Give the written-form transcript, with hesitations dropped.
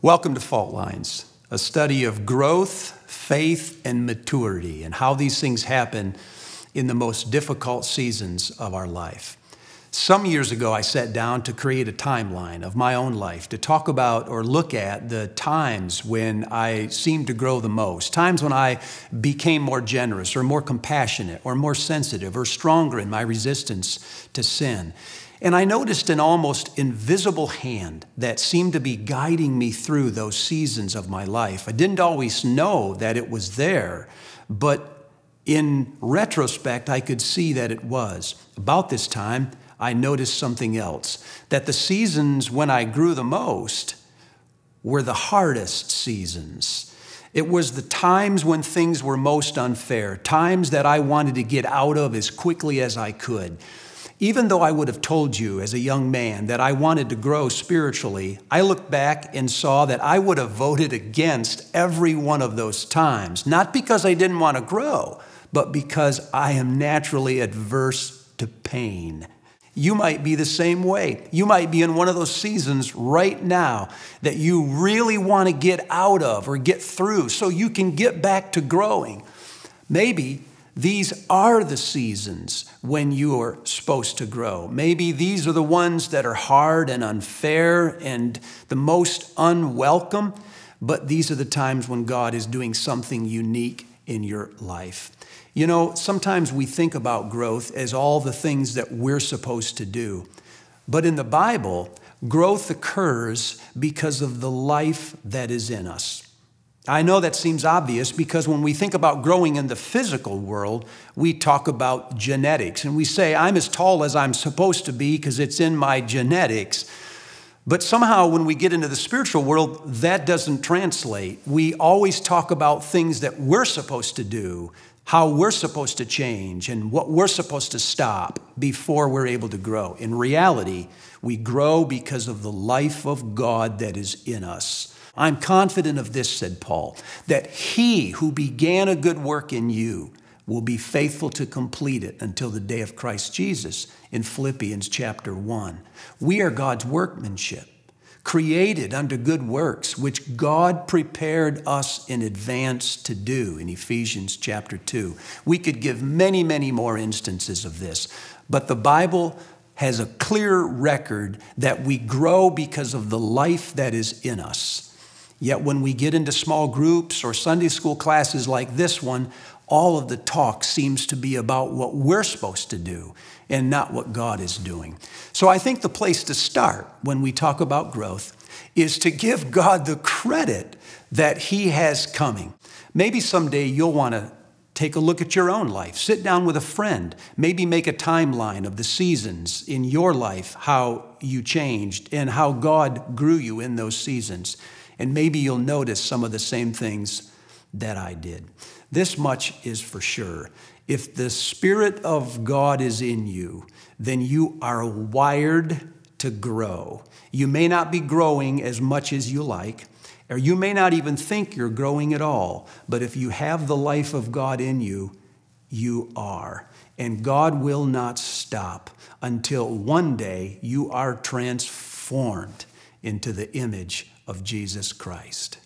Welcome to Fault Lines, a study of growth, faith, and maturity, and how these things happen in the most difficult seasons of our life. Some years ago, I sat down to create a timeline of my own life to talk about or look at the times when I seemed to grow the most, times when I became more generous or more compassionate or more sensitive or stronger in my resistance to sin. And I noticed an almost invisible hand that seemed to be guiding me through those seasons of my life. I didn't always know that it was there, but in retrospect, I could see that it was. About this time, I noticed something else, that the seasons when I grew the most were the hardest seasons. It was the times when things were most unfair, times that I wanted to get out of as quickly as I could. Even though I would have told you as a young man that I wanted to grow spiritually, I looked back and saw that I would have voted against every one of those times, not because I didn't want to grow, but because I am naturally adverse to pain. You might be the same way. You might be in one of those seasons right now that you really want to get out of or get through so you can get back to growing. Maybe these are the seasons when you are supposed to grow. Maybe these are the ones that are hard and unfair and the most unwelcome, but these are the times when God is doing something unique in your life. You know, sometimes we think about growth as all the things that we're supposed to do. But in the Bible, growth occurs because of the life that is in us. I know that seems obvious because when we think about growing in the physical world, we talk about genetics and we say, I'm as tall as I'm supposed to be because it's in my genetics. But somehow when we get into the spiritual world, that doesn't translate. We always talk about things that we're supposed to do, how we're supposed to change, and what we're supposed to stop before we're able to grow. In reality, we grow because of the life of God that is in us. I'm confident of this, said Paul, that he who began a good work in you will be faithful to complete it until the day of Christ Jesus in Philippians chapter 1. We are God's workmanship, created unto good works, which God prepared us in advance to do in Ephesians chapter 2. We could give many, many more instances of this, but the Bible has a clear record that we grow because of the life that is in us. Yet when we get into small groups or Sunday school classes like this one, all of the talk seems to be about what we're supposed to do and not what God is doing. So I think the place to start when we talk about growth is to give God the credit that he has coming. Maybe someday you'll want to take a look at your own life. Sit down with a friend. Maybe make a timeline of the seasons in your life, how you changed and how God grew you in those seasons. And maybe you'll notice some of the same things that I did. This much is for sure. If the Spirit of God is in you, then you are wired to grow. You may not be growing as much as you like, or you may not even think you're growing at all. But if you have the life of God in you, you are. And God will not stop until one day you are transformed into the image of Jesus Christ.